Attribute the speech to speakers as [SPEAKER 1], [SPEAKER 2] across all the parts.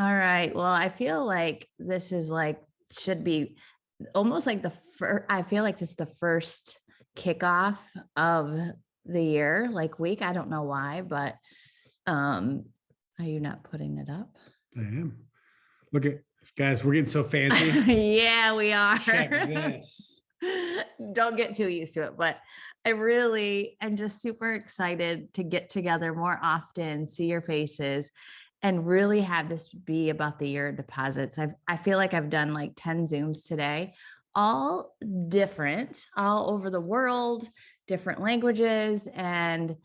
[SPEAKER 1] All right. Well, I feel like this is like should be almost like the first. I feel like this is the first kickoff of the year, like week. I don't know why, but um, are you not putting it up?
[SPEAKER 2] I am. Look at guys, we're getting so fancy.
[SPEAKER 1] Yeah, we are.
[SPEAKER 2] Check this.
[SPEAKER 1] Don't get too used to it, but I really am just super excited to get together more often, see your faces, and really have this be about the year of deposits. I feel like I've done like 10 Zooms today, all different, all over the world, different languages. And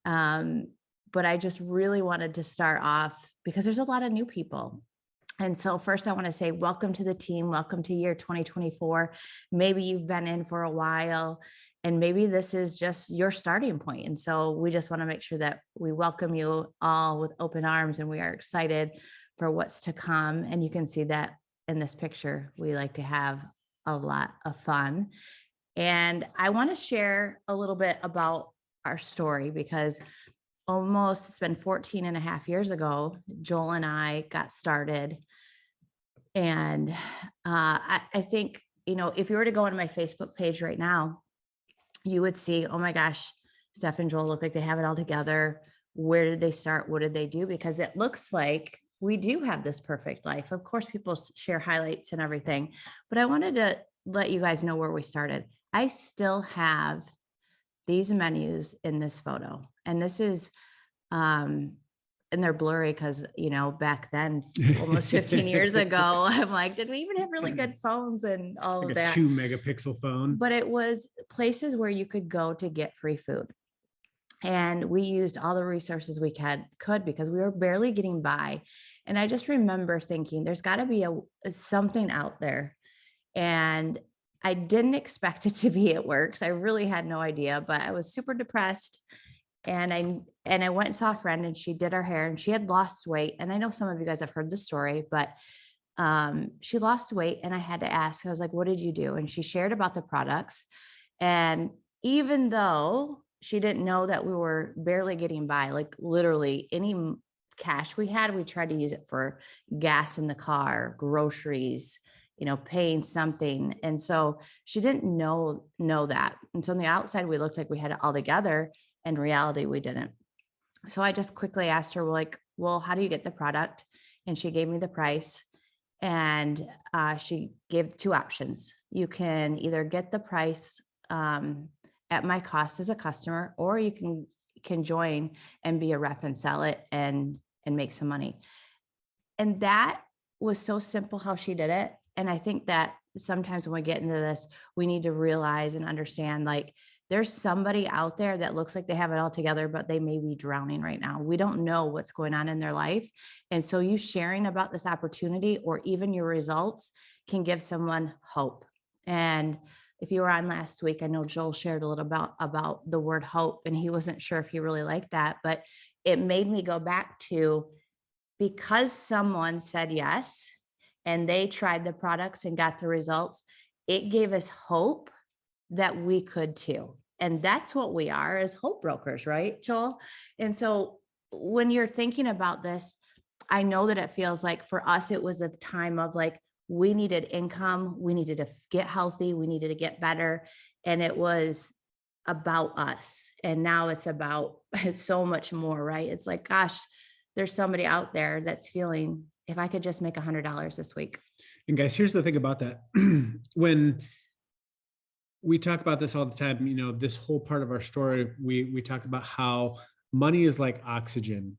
[SPEAKER 1] but I just really wanted to start off because there's a lot of new people. And so, first, I want to say welcome to the team. Welcome to year 2024. Maybe you've been in for a while, and maybe this is just your starting point. And so, we just want to make sure that we welcome you all with open arms, and we are excited for what's to come. And you can see that in this picture, we like to have a lot of fun. And I want to share a little bit about our story because it's been 14 and a half years ago, Joel and I got started. And I think, if you were to go on my Facebook page right now, you would see, oh my gosh, Steph and Joel look like they have it all together. Where did they start? What did they do? Because it looks like we do have this perfect life. Of course, people share highlights and everything, but I wanted to let you guys know where we started. I still have these menus in this photo. And this is and they're blurry because back then, almost 15 years ago, I'm like, did we even have really good phones and all
[SPEAKER 2] Like
[SPEAKER 1] of
[SPEAKER 2] a
[SPEAKER 1] that?
[SPEAKER 2] 2 megapixel phone.
[SPEAKER 1] But it was places where you could go to get free food. And we used all the resources we could because we were barely getting by. And I just remember thinking, there's got to be something out there. And I didn't expect it to be at Works. I really had no idea, but I was super depressed. And I went and saw a friend, and she did her hair, and she had lost weight. And I know some of you guys have heard the story, but she lost weight, and I had to ask. I was like, "What did you do?" And she shared about the products. And even though she didn't know that we were barely getting by, like literally any cash we had, we tried to use it for gas in the car, groceries, paying something. And so she didn't know that. And so on the outside, we looked like we had it all together. In reality, we didn't. So I just quickly asked her, well, how do you get the product? And she gave me the price. And she gave two options. You can either get the price at my cost as a customer, or you can join and be a rep and sell it and make some money. And that was so simple how she did it. And I think that sometimes when we get into this, we need to realize and understand, like, there's somebody out there that looks like they have it all together, but they may be drowning right now. We don't know what's going on in their life. And so you sharing about this opportunity or even your results can give someone hope. And if you were on last week, I know Joel shared a little about the word hope, and he wasn't sure if he really liked that, but it made me go back to, because someone said yes and they tried the products and got the results, it gave us hope that we could too. And that's what we are, as hope brokers, right, Joel? And so when you're thinking about this, I know that it feels like for us, it was a time of like, we needed income, we needed to get healthy, we needed to get better. And it was about us. And now it's about so much more, right? It's like, gosh, there's somebody out there that's feeling, if I could just make $100 this week.
[SPEAKER 2] And guys, here's the thing about that. When we talk about this all the time, this whole part of our story, we talk about how money is like oxygen.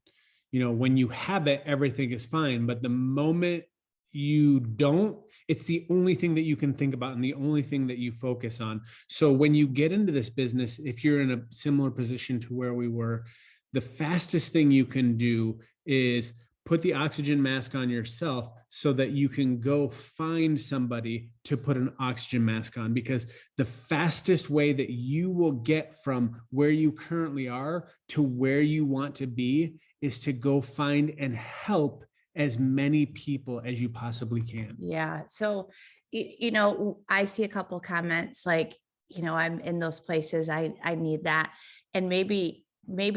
[SPEAKER 2] When you have it, everything is fine. But the moment you don't, it's the only thing that you can think about and the only thing that you focus on. So when you get into this business, if you're in a similar position to where we were, the fastest thing you can do is put the oxygen mask on yourself so that you can go find somebody to put an oxygen mask on, because the fastest way that you will get from where you currently are to where you want to be is to go find and help as many people as you possibly can.
[SPEAKER 1] Yeah. So, I see a couple comments like, I'm in those places. I need that. And maybe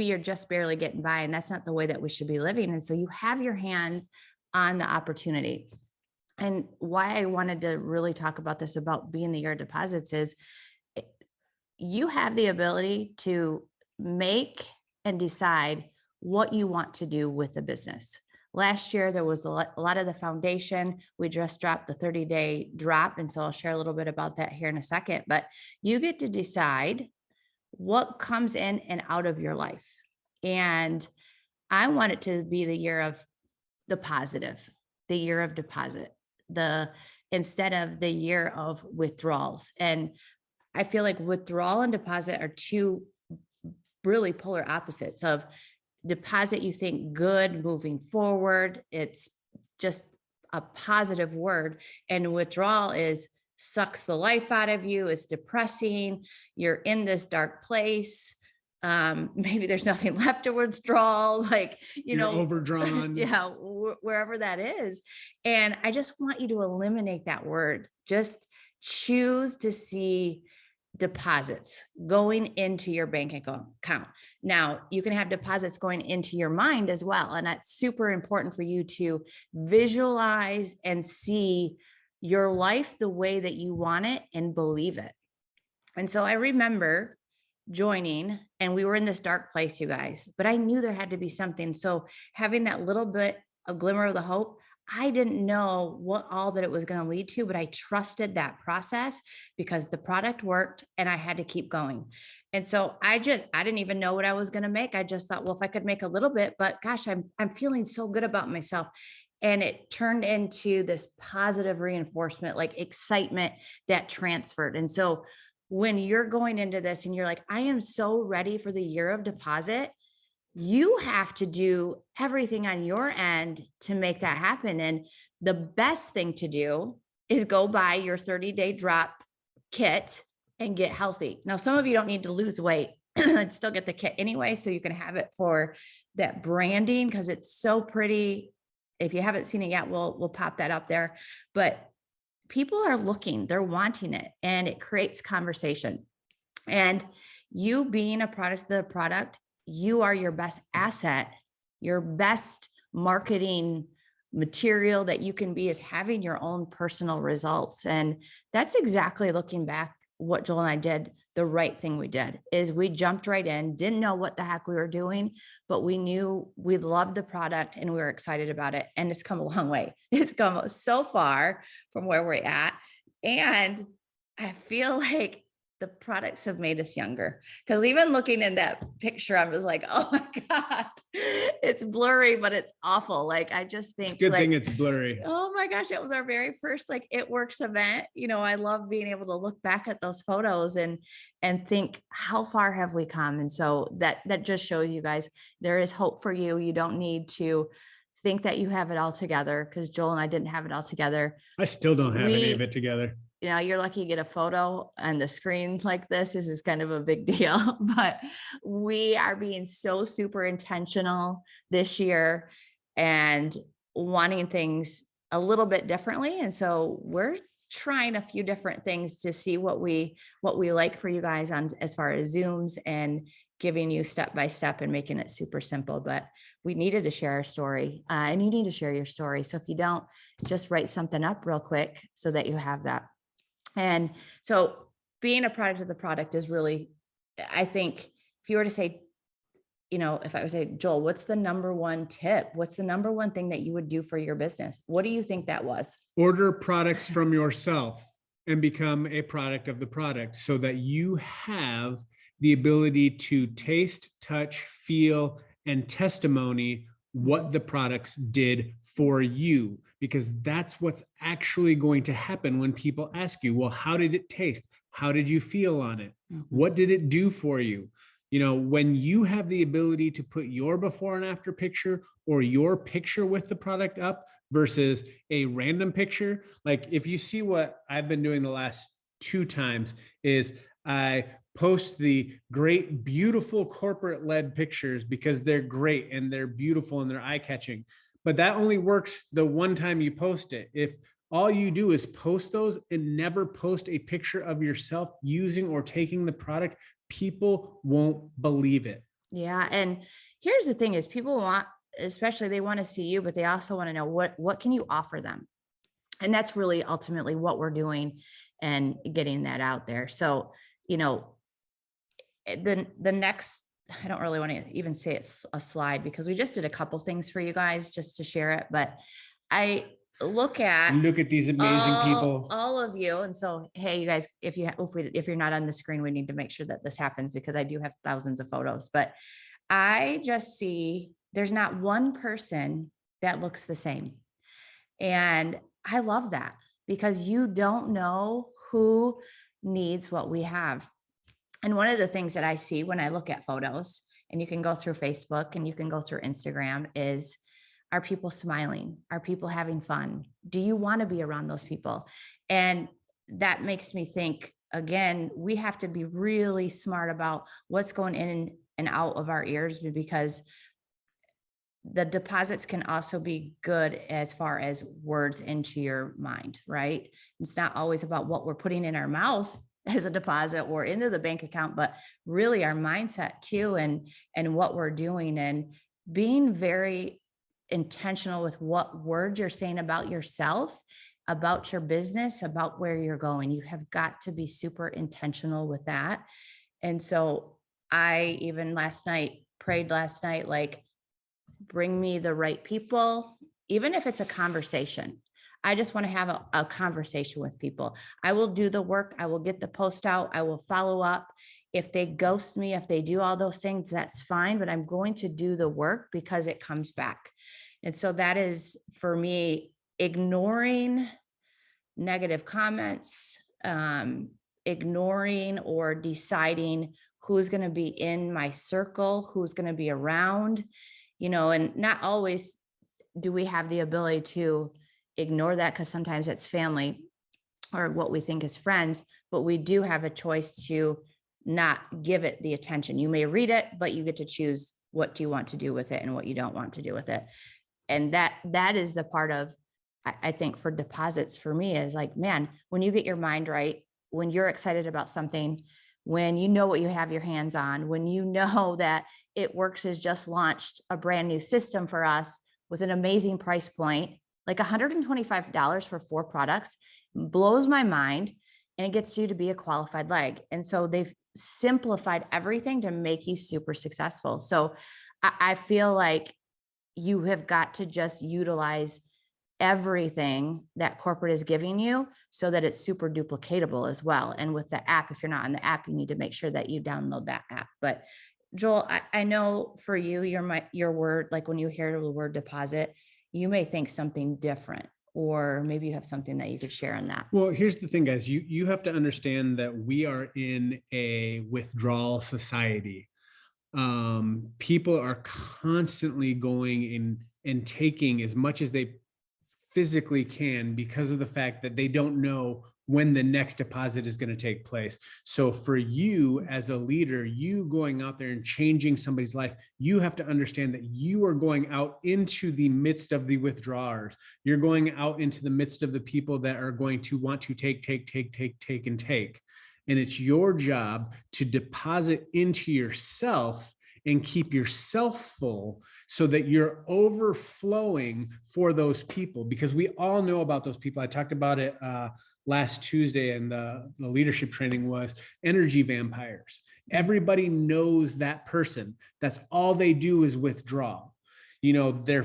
[SPEAKER 1] you're just barely getting by, and that's not the way that we should be living. And so you have your hands on the opportunity. And why I wanted to really talk about this, about being the year of deposits, is you have the ability to make and decide what you want to do with the business. Last year, there was a lot of the foundation. We just dropped the 30-day drop. And so I'll share a little bit about that here in a second. But you get to decide what comes in and out of your life. And I want it to be the year of the positive, the year of deposit, instead of the year of withdrawals. And I feel like withdrawal and deposit are two really polar opposites. Of deposit, you think good moving forward, it's just a positive word. And withdrawal is sucks the life out of you, it's depressing, you're in this dark place. Maybe there's nothing left to withdrawal, like,
[SPEAKER 2] You're overdrawn.
[SPEAKER 1] yeah, wherever that is. And I just want you to eliminate that word. Just choose to see deposits going into your bank account. Now, you can have deposits going into your mind as well. And that's super important for you to visualize and see your life the way that you want it and believe it. And so I remember joining, and we were in this dark place, you guys, but I knew there had to be something. So having that little bit of glimmer of the hope, I didn't know what all that it was going to lead to, but I trusted that process because the product worked and I had to keep going. And so I didn't even know what I was going to make. I just thought, well, if I could make a little bit, but gosh, I'm feeling so good about myself. And it turned into this positive reinforcement, like excitement that transferred. And so when you're going into this and you're like, I am so ready for the year of deposit, you have to do everything on your end to make that happen. And the best thing to do is go buy your 30-day drop kit and get healthy. Now, some of you don't need to lose weight and still get the kit anyway, so you can have it for that branding because it's so pretty. If you haven't seen it yet, we'll pop that up there. But people are looking, they're wanting it, and it creates conversation. And you being a product of the product, you are your best asset, your best marketing material that you can be is having your own personal results. And that's exactly, looking back, what Joel and I did. The right thing we did is we jumped right in, didn't know what the heck we were doing, but we knew we loved the product and we were excited about it. And it's come a long way. It's come so far from where we're at. And I feel like the products have made us younger, because even looking in that picture, I was like, oh my God, it's blurry, but it's awful. Like, I just think
[SPEAKER 2] It's a good thing it's blurry.
[SPEAKER 1] Oh my gosh, it was our very first like It Works event. I love being able to look back at those photos and think, how far have we come? And so that just shows you guys there is hope for you. You don't need to think that you have it all together, because Joel and I didn't have it all together.
[SPEAKER 2] I still don't have any of it together.
[SPEAKER 1] You're lucky to get a photo on the screen like this. This is kind of a big deal, but we are being so super intentional this year and wanting things a little bit differently. And so we're trying a few different things to see what we like for you guys on as far as Zooms, and giving you step by step and making it super simple. But we needed to share our story, and you need to share your story. So if you don't, just write something up real quick so that you have that. And so being a product of the product is really, I think, if you were to say, if I would say, Joel, what's the number one tip? What's the number one thing that you would do for your business? What do you think that was?
[SPEAKER 2] Order products from yourself and become a product of the product, so that you have the ability to taste, touch, feel, and testimony what the products did for you, because that's what's actually going to happen when people ask you, well, how did it taste? How did you feel on it? What did it do for you? When you have the ability to put your before and after picture, or your picture with the product up versus a random picture, like if you see what I've been doing the last 2 times is I post the great, beautiful corporate led pictures because they're great and they're beautiful and they're eye catching. But that only works the one time you post it. If all you do is post those and never post a picture of yourself using or taking the product, people won't believe it.
[SPEAKER 1] Yeah. And here's the thing is, people want especially they want to see you, but they also want to know what can you offer them? And that's really ultimately what we're doing and getting that out there. So, you know, the next, I don't really want to even say it's a slide because we just did a couple things for you guys just to share it, but I look at
[SPEAKER 2] Look at these amazing people.
[SPEAKER 1] all of you. And so, hey, you guys, if you're not on the screen, we need to make sure that this happens because I do have thousands of photos, but I just see there's not one person that looks the same. And I love that because you don't know who needs what we have. And one of the things that I see when I look at photos, and you can go through Facebook and you can go through Instagram, is, are people smiling? Are people having fun? Do you want to be around those people? And that makes me think, again, we have to be really smart about what's going in and out of our ears, because the deposits can also be good as far as words into your mind, right? It's not always about what we're putting in our mouth as a deposit or into the bank account, but really our mindset too, and what we're doing, and being very intentional with what words you're saying about yourself, about your business, about where you're going. You have got to be super intentional with that. And so I even prayed last night, like, bring me the right people, even if it's a conversation. I just want to have a conversation with people. I will do the work. I will get the post out. I will follow up. If they ghost me, if they do all those things, that's fine, but I'm going to do the work because it comes back. And so that is for me, ignoring negative comments, ignoring or deciding who's going to be in my circle, who's going to be around, and not always do we have the ability to ignore that, because sometimes it's family or what we think is friends, but we do have a choice to not give it the attention. You may read it, but you get to choose what do you want to do with it and what you don't want to do with it. And that is the part of, I think, for deposits for me, is like, man, when you get your mind right, when you're excited about something, when you know what you have your hands on, when you know that It Works has just launched a brand new system for us with an amazing price point, like $125 for 4 products, blows my mind, and it gets you to be a qualified leg. And so they've simplified everything to make you super successful. So I feel like you have got to just utilize everything that corporate is giving you so that it's super duplicatable as well. And with the app, if you're not on the app, you need to make sure that you download that app. But Joel, I know for you, your word, like when you hear the word deposit, you may think something different, or maybe you have something that you could share on that.
[SPEAKER 2] Well, here's the thing, guys. You have to understand that we are in a withdrawal society. People are constantly going in and taking as much as they physically can, because of the fact that they don't know when the next deposit is going to take place. So for you as a leader, you going out there and changing somebody's life, you have to understand that you are going out into the midst of the withdrawers. You're going out into the midst of the people that are going to want to take, and take. And it's your job to deposit into yourself and keep yourself full so that you're overflowing for those people, because we all know about those people. I talked about it last Tuesday, and the leadership training was energy vampires. Everybody knows that person. That's all they do is withdraw. Their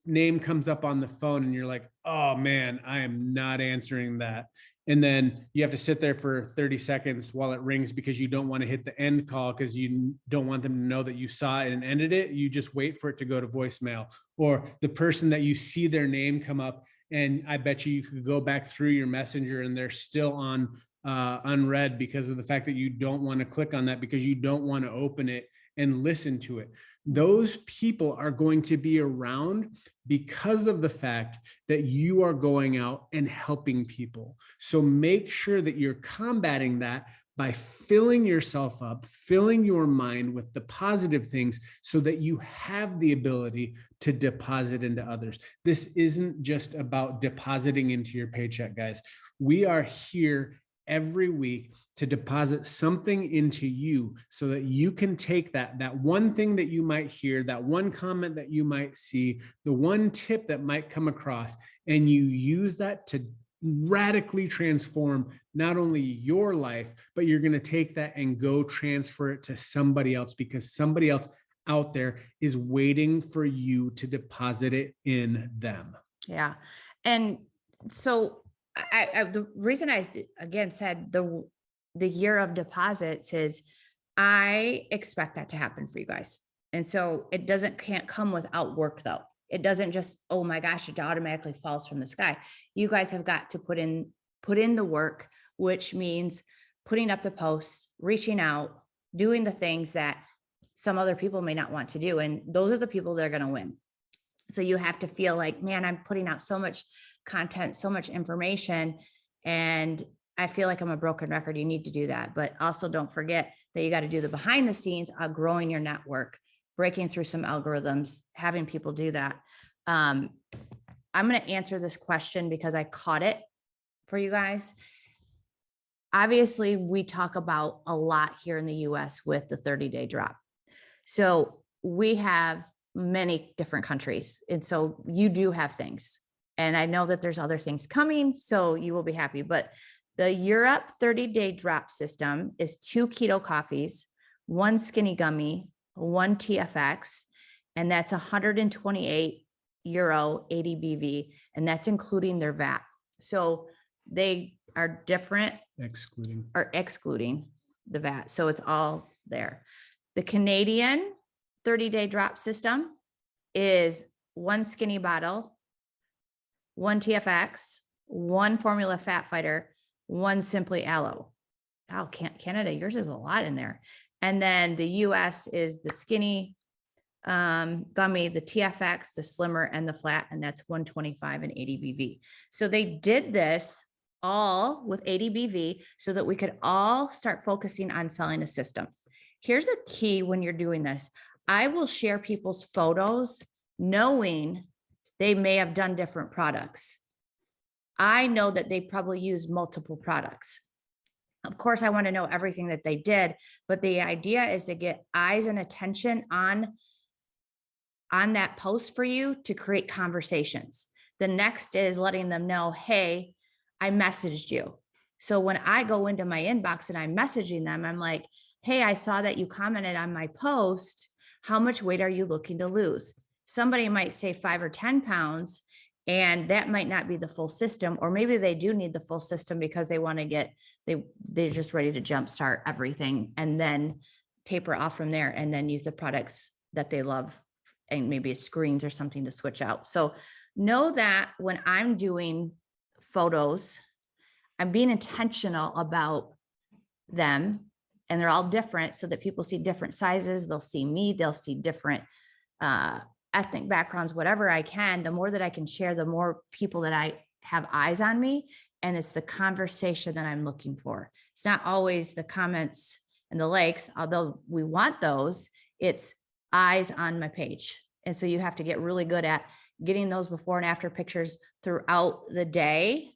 [SPEAKER 2] name comes up on the phone and you're like, oh man, I am not answering that. And then you have to sit there for 30 seconds while it rings, because you don't want to hit the end call, because you don't want them to know that you saw it and ended it. You just wait for it to go to voicemail. Or the person that you see their name come up, and I bet you could go back through your messenger and they're still on unread, because of the fact that you don't want to click on that, because you don't want to open it and listen to it. Those people are going to be around because of the fact that you are going out and helping people. So make sure that you're combating that by filling yourself up, filling your mind with the positive things, so that you have the ability to deposit into others. This isn't just about depositing into your paycheck, guys. We are here every week to deposit something into you so that you can take that one thing that you might hear, that one comment that you might see, the one tip that might come across, and you use that to radically transform not only your life, but you're going to take that and go transfer it to somebody else, because somebody else out there is waiting for you to deposit it in them.
[SPEAKER 1] Yeah. And so the reason I again said the year of deposits is I expect that to happen for you guys. And so it can't come without work though. It doesn't just, oh my gosh, it automatically falls from the sky. You guys have got to put in the work, which means putting up the posts, reaching out, doing the things that some other people may not want to do. And those are the people that are going to win. So you have to feel like, man, I'm putting out so much content, so much information, and I feel like I'm a broken record. You need to do that. But also don't forget that you got to do the behind the scenes of growing your network, breaking through some algorithms, having people do that. I'm going to answer this question because I caught it for you guys. Obviously, we talk about a lot here in the US with the 30-day drop. So we have many different countries. And so you do have things. And I know that there's other things coming, so you will be happy. But the Europe 30-day drop system is 2 keto coffees, 1 skinny gummy, 1 TFX, and that's 128 euro 80 BV, and that's including their VAT. So they are different, excluding the VAT. So it's all there. The Canadian 30-day drop system is 1 skinny bottle, 1 TFX, 1 formula fat fighter, 1 simply aloe. Oh, Canada, yours is a lot in there. And then the US is the skinny gummy, the TFX, the slimmer, and the flat, and that's 125 and 80 BV. So they did this all with 80 BV so that we could all start focusing on selling a system. Here's a key when you're doing this. I will share people's photos knowing they may have done different products. I know that they probably used multiple products. Of course, I want to know everything that they did, but the idea is to get eyes and attention on that post for you to create conversations. The next is letting them know, hey, I messaged you. So when I go into my inbox and I'm messaging them, I'm like, hey, I saw that you commented on my post. How much weight are you looking to lose? Somebody might say 5 or 10 pounds, and that might not be the full system, or maybe they do need the full system because they want to they're just ready to jumpstart everything and then taper off from there and then use the products that they love and maybe screens or something to switch out. So know that when I'm doing photos, I'm being intentional about them, and they're all different so that people see different sizes. They'll see me, they'll see different ethnic backgrounds, whatever I can. The more that I can share, the more people that I have eyes on me. And it's the conversation that I'm looking for. It's not always the comments and the likes, although we want those. It's eyes on my page. And so you have to get really good at getting those before and after pictures throughout the day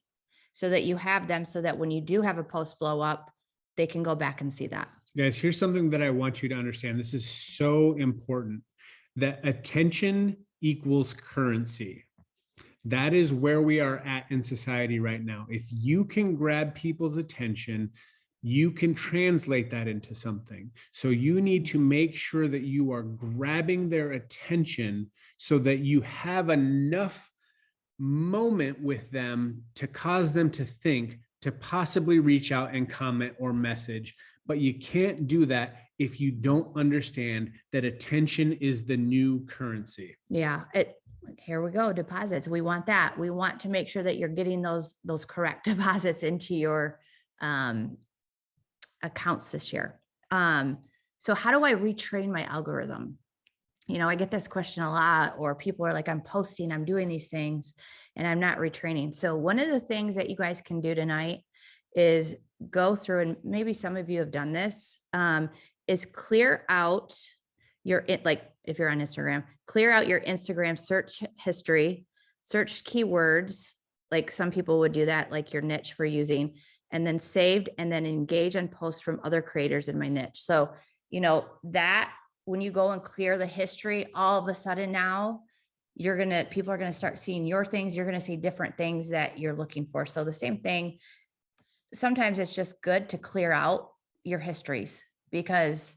[SPEAKER 1] so that you have them, so that when you do have a post blow up, they can go back and see that.
[SPEAKER 2] Guys, here's something that I want you to understand. This is so important, that attention equals currency. That is where we are at in society right now. If you can grab people's attention, you can translate that into something. So you need to make sure that you are grabbing their attention so that you have enough moment with them to cause them to think, to possibly reach out and comment or message. But you can't do that if you don't understand that attention is the new currency.
[SPEAKER 1] Yeah. Here we go. Deposits. We want that. We want to make sure that you're getting those correct deposits into your accounts this year. So how do I retrain my algorithm? I get this question a lot, or people are like, I'm posting, I'm doing these things, and I'm not retraining. So one of the things that you guys can do tonight is go through, and maybe some of you have done this, is clear out if you're on Instagram, clear out your Instagram search history, search keywords. Like some people would do that, like your niche for using, and then saved, and then engage and post from other creators in my niche. So, that when you go and clear the history, all of a sudden now people are going to start seeing your things. You're going to see different things that you're looking for. So the same thing, sometimes it's just good to clear out your histories because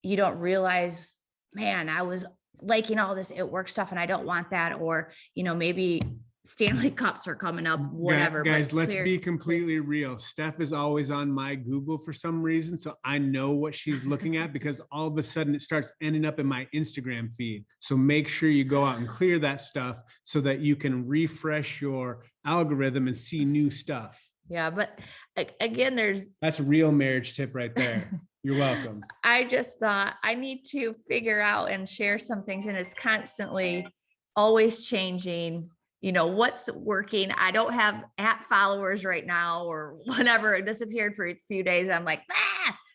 [SPEAKER 1] you don't realize, man, I was liking all this it work stuff and I don't want that. Or, maybe Stanley Cups are coming up, whatever.
[SPEAKER 2] Guys, let's be completely real. Steph is always on my Google for some reason. So I know what she's looking at because all of a sudden it starts ending up in my Instagram feed. So make sure you go out and clear that stuff so that you can refresh your algorithm and see new stuff.
[SPEAKER 1] Yeah. But again,
[SPEAKER 2] that's a real marriage tip right there. You're welcome.
[SPEAKER 1] I just thought I need to figure out and share some things, and it's constantly always changing. What's working. I don't have @followers right now or whatever. It disappeared for a few days. I'm like,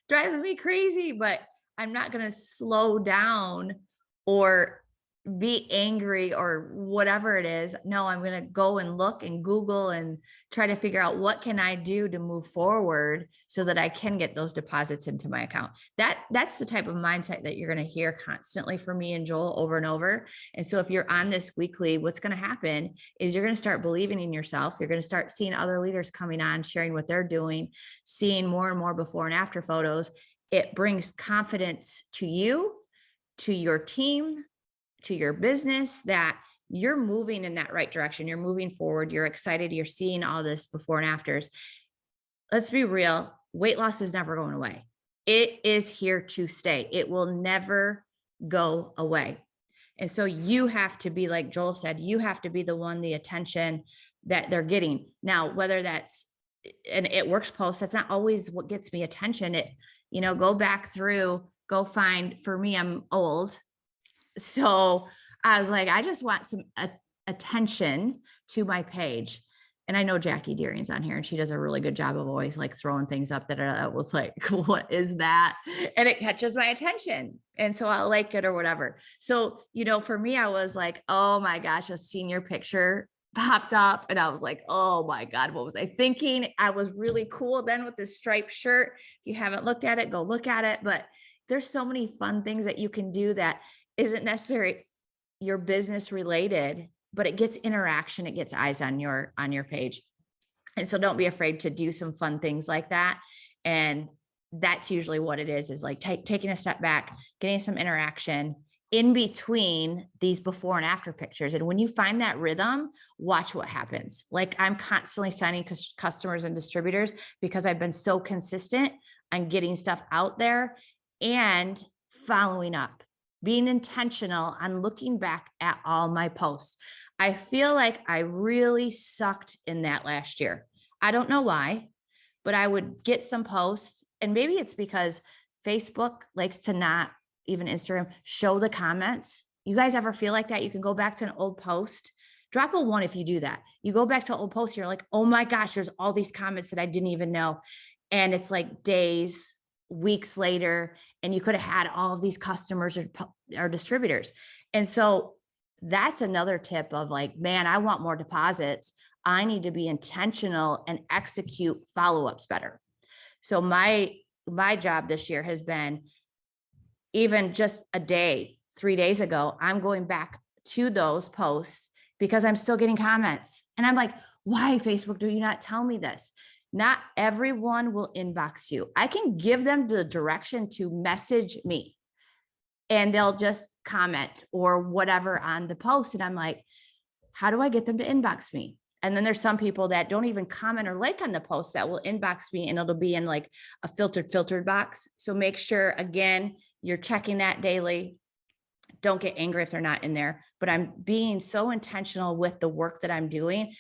[SPEAKER 1] drives me crazy, but I'm not going to slow down or be angry or whatever it is. No, I'm going to go and look and Google and try to figure out what can I do to move forward so that I can get those deposits into my account. That's the type of mindset that you're going to hear constantly from me and Joel over and over. And so if you're on this weekly, what's going to happen is you're going to start believing in yourself. You're going to start seeing other leaders coming on, sharing what they're doing, seeing more and more before and after photos. It brings confidence to you, to your team, to your business, that you're moving in that right direction. You're moving forward. You're excited. You're seeing all this before and afters. Let's be real. Weight loss is never going away. It is here to stay. It will never go away. And so you have to be, like Joel said, you have to be the attention that they're getting. Now, whether that's an It Works post, that's not always what gets me attention. Go back through, go find, for me, I'm old. So I was like, I just want some attention to my page. And I know Jackie Deering's on here and she does a really good job of always like throwing things up that I was like, what is that? And it catches my attention. And so I'll like it or whatever. So, for me, I was like, oh my gosh, a senior picture popped up and I was like, oh my God, what was I thinking? I was really cool then with this striped shirt. If you haven't looked at it, go look at it. But there's so many fun things that you can do that isn't necessarily your business related, but it gets interaction. It gets eyes on your page. And so don't be afraid to do some fun things like that. And that's usually what it is like taking a step back, getting some interaction in between these before and after pictures. And when you find that rhythm, watch what happens. Like I'm constantly signing customers and distributors because I've been so consistent on getting stuff out there and following up, being intentional on looking back at all my posts. I feel like I really sucked in that last year. I don't know why, but I would get some posts, and maybe it's because Facebook likes to not, even Instagram, show the comments. You guys ever feel like that? You can go back to an old post, drop a 1 if you do that. You go back to old posts, you're like, oh my gosh, there's all these comments that I didn't even know. And it's like days, weeks later, and you could have had all of these customers or distributors. And so that's another tip of like, man, I want more deposits. I need to be intentional and execute follow-ups better. So my job this year has been, even just a day, 3 days ago, I'm going back to those posts because I'm still getting comments. And I'm like, why, Facebook, do you not tell me this? Not everyone will inbox you. I can give them the direction to message me and they'll just comment or whatever on the post. And I'm like, how do I get them to inbox me? And then there's some people that don't even comment or like on the post that will inbox me, and it'll be in like a filtered box. So make sure, again, you're checking that daily. Don't get angry if they're not in there, but I'm being so intentional with the work that I'm doing.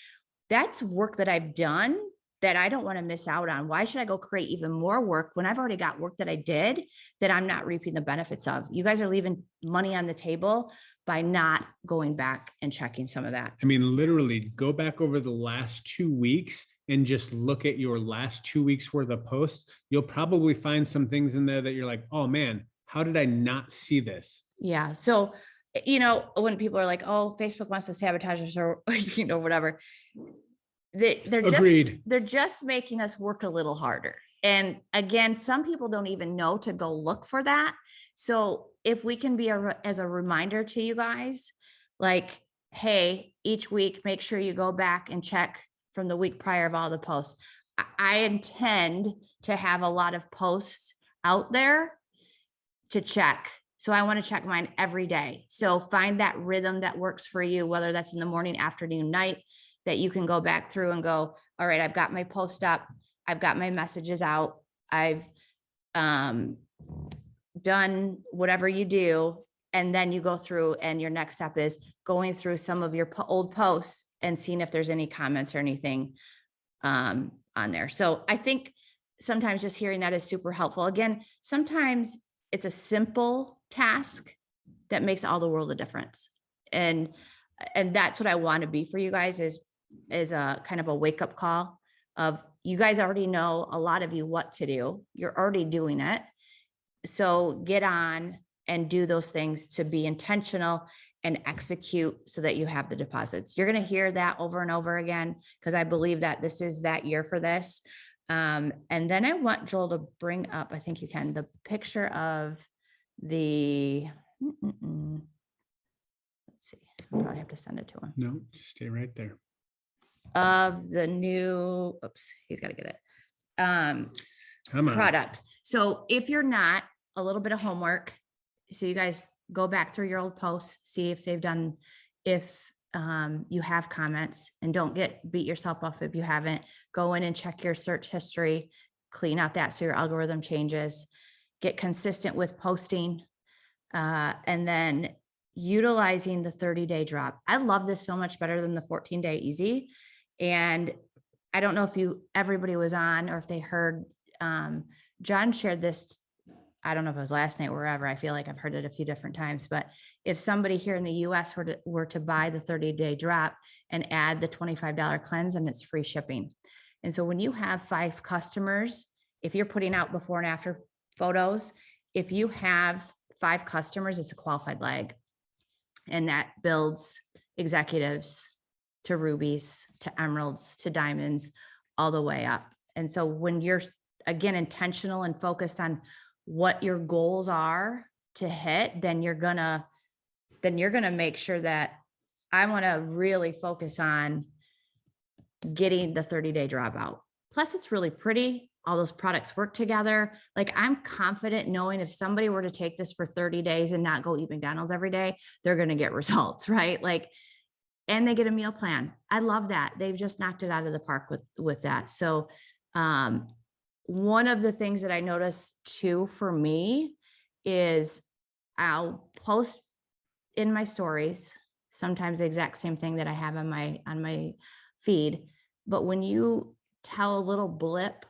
[SPEAKER 1] That's work that I've done that I don't want to miss out on. Why should I go create even more work when I've already got work that I did that I'm not reaping the benefits of? You guys are leaving money on the table by not going back and checking some of that.
[SPEAKER 2] I mean, literally go back over the last 2 weeks and just look at your last 2 weeks worth of posts. You'll probably find some things in there that you're like, oh man, how did I not see this?
[SPEAKER 1] Yeah. So, when people are like, oh, Facebook wants to sabotage us or, whatever,
[SPEAKER 2] Agreed.
[SPEAKER 1] they're just making us work a little harder. And again, some people don't even know to go look for that. So if we can be as a reminder to you guys, like, hey, each week, make sure you go back and check from the week prior of all the posts. I intend to have a lot of posts out there to check. So I want to check mine every day. So find that rhythm that works for you, whether that's in the morning, afternoon, night, that you can go back through and go, all right, I've got my post up. I've got my messages out. I've done whatever you do. And then you go through and your next step is going through some of your old posts and seeing if there's any comments or anything on there. So I think sometimes just hearing that is super helpful. Again, sometimes it's a simple task that makes all the world a difference. And that's what I want to be for you guys is a kind of a wake up call of you guys already know, a lot of you, what to do. You're already doing it. So get on and do those things to be intentional and execute so that you have the deposits. You're going to hear that over and over again, because I believe that this is that year for this. And then I want Joel to bring up, I think you can, the picture of the, let's see, I'll probably have to send it to him.
[SPEAKER 2] No, just stay right there.
[SPEAKER 1] Of the new, oops, he's got to get it.
[SPEAKER 2] Come on.
[SPEAKER 1] Product. So if you're not, a little bit of homework. So you guys go back through your old posts, see if they've done, if you have comments, and don't beat yourself up if you haven't. Go in and check your search history, clean out that so your algorithm changes, get consistent with posting, and then utilizing the 30-day drop. I love this so much better than the 14-day easy. And I don't know if everybody was on or if they heard, John shared this. I don't know if it was last night, wherever. I feel like I've heard it a few different times, but if somebody here in the US were to buy the 30-day drop and add the $25 cleanse, and it's free shipping. And so when you have 5 customers, if you're putting out before and after photos, if you have 5 customers, it's a qualified leg. And that builds executives to rubies, to emeralds, to diamonds, all the way up. And so when you're, again, intentional and focused on what your goals are to hit, then you're gonna make sure that I want to really focus on getting the 30-day drop out. Plus, it's really pretty. All those products work together. Like, I'm confident knowing if somebody were to take this for 30 days and not go eat McDonald's every day, they're going to get results, right? Like, and they get a meal plan. I love that. They've just knocked it out of the park with that. So, one of the things that I noticed too for me is I'll post in my stories, sometimes the exact same thing that I have on my feed. But when you tell a little blip,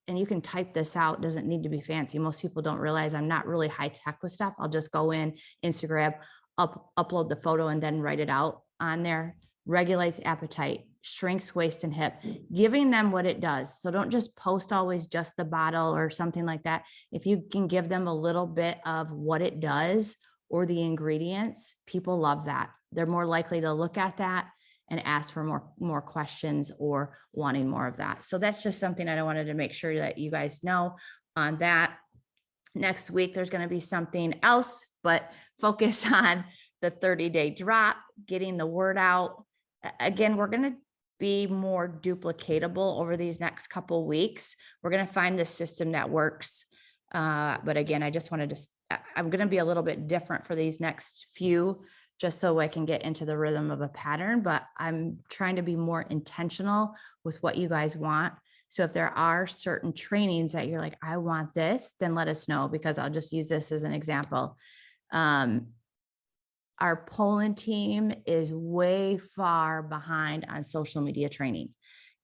[SPEAKER 1] and you can type this out, doesn't need to be fancy. Most people don't realize I'm not really high tech with stuff. I'll just go in Instagram, upload the photo, and then write it out on there. Regulates appetite, shrinks waist and hip, giving them what it does. So don't just post always just the bottle or something like that. If you can give them a little bit of what it does or the ingredients, people love that. They're more likely to look at that and ask for more questions or wanting more of that. So that's just something that I wanted to make sure that you guys know on that. Next week, there's going to be something else, but focus on the 30-day drop, getting the word out. Again, we're going to be more duplicatable over these next couple of weeks. We're going to find the system that works. But again, I just wanted to, I'm going to be a little bit different for these next few, just so I can get into the rhythm of a pattern, but I'm trying to be more intentional with what you guys want. So if there are certain trainings that you're like, I want this, then let us know, because I'll just use this as an example. Our Poland team is way far behind on social media training.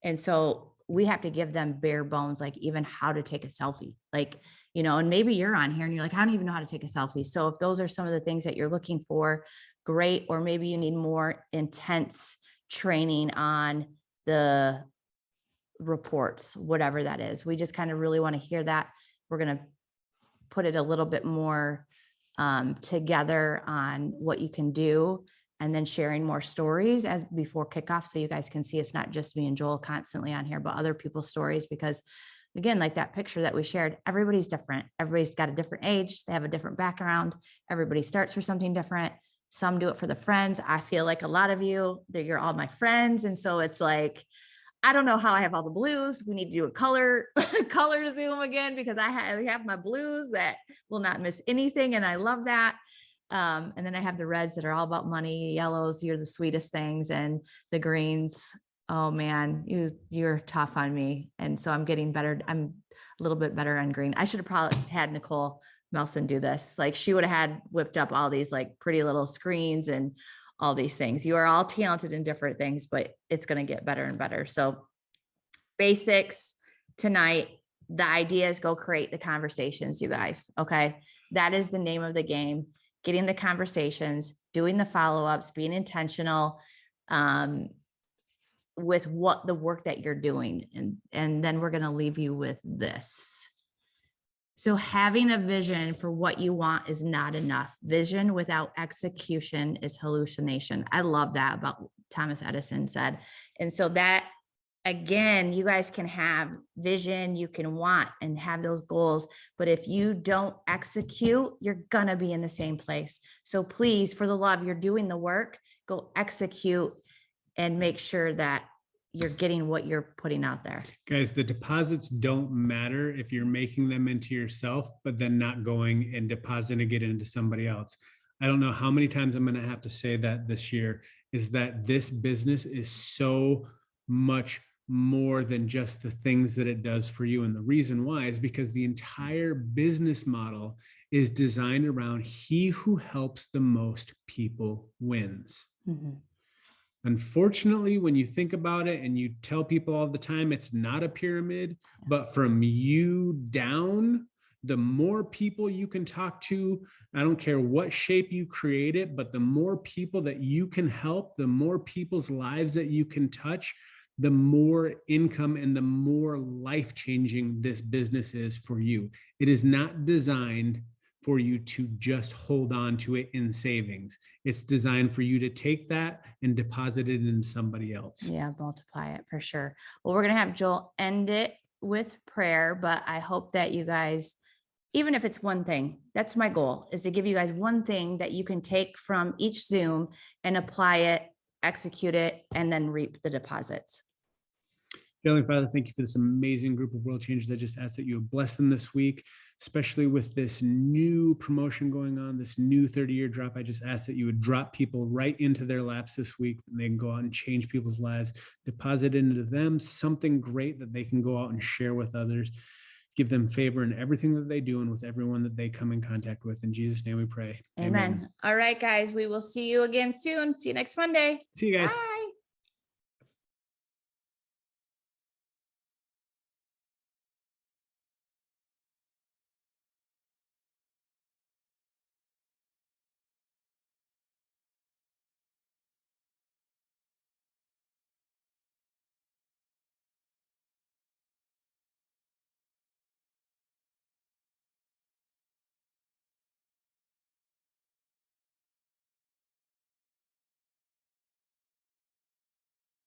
[SPEAKER 1] And so we have to give them bare bones, like even how to take a selfie, like, you know, and maybe you're on here and you're like, I don't even know how to take a selfie. So if those are some of the things that you're looking for, great. Or maybe you need more intense training on the reports, whatever that is. We just kind of really want to hear that. We're going to put it a little bit more together on what you can do. and then sharing more stories as before kickoff. So you guys can see it's not just me and Joel constantly on here, but other people's stories, because again, like that picture that we shared, everybody's different. Everybody's got a different age. They have a different background. Everybody starts for something different. Some do it for the friends. I feel like a lot of you, that you're all my friends. And so it's like, I don't know how I have all the blues. We need to do a color Zoom again, because I have my blues that will not miss anything. And I love that. And then I have the reds that are all about money, yellows, you're the sweetest things, and the greens. Oh man, you're tough on me. And so I'm getting better. I'm a little bit better on green. I should have probably had Nicole Melson do this. Like, she would have had whipped up all these like pretty little screens and all these things. You are all talented in different things, but it's going to get better and better. So basics tonight, the idea is go create the conversations, you guys. Okay. That is the name of the game. Getting the conversations, doing the follow-ups, being intentional with what the work that you're doing. And then we're going to leave you with this. So having a vision for what you want is not enough. Vision without execution is hallucination. I love that about Thomas Edison said. And so that, again, you guys can have vision, you can want and have those goals, but if you don't execute, you're gonna be in the same place. So please, for the love, you're doing the work, go execute and make sure that you're getting what you're putting out there.
[SPEAKER 2] Guys, the deposits don't matter if you're making them into yourself, but then not going and depositing it into somebody else. I don't know how many times I'm going to have to say that this year, is that this business is so much more than just the things that it does for you. And the reason why is because the entire business model is designed around he who helps the most people wins. Mm-hmm. Unfortunately, when you think about it and you tell people all the time, it's not a pyramid, but from you down, the more people you can talk to, I don't care what shape you create it, but the more people that you can help, the more people's lives that you can touch, the more income and the more life-changing this business is for you. It is not designed for you to just hold on to it in savings. It's designed for you to take that and deposit it in somebody else.
[SPEAKER 1] Yeah, multiply it for sure. Well, we're going to have Joel end it with prayer, but I hope that you guys, even if it's one thing, that's my goal, is to give you guys one thing that you can take from each Zoom and apply it, execute it, and then reap the deposits.
[SPEAKER 2] Heavenly Father, thank you for this amazing group of world changers. I just ask that you would bless them this week, especially with this new promotion going on, this new 30-year drop. I just ask that you would drop people right into their laps this week, and they can go out and change people's lives, deposit into them something great that they can go out and share with others. Give them favor in everything that they do and with everyone that they come in contact with. In Jesus' name we pray.
[SPEAKER 1] Amen. All right, guys, we will see you again soon. See you next Monday.
[SPEAKER 2] See you guys.
[SPEAKER 1] Bye.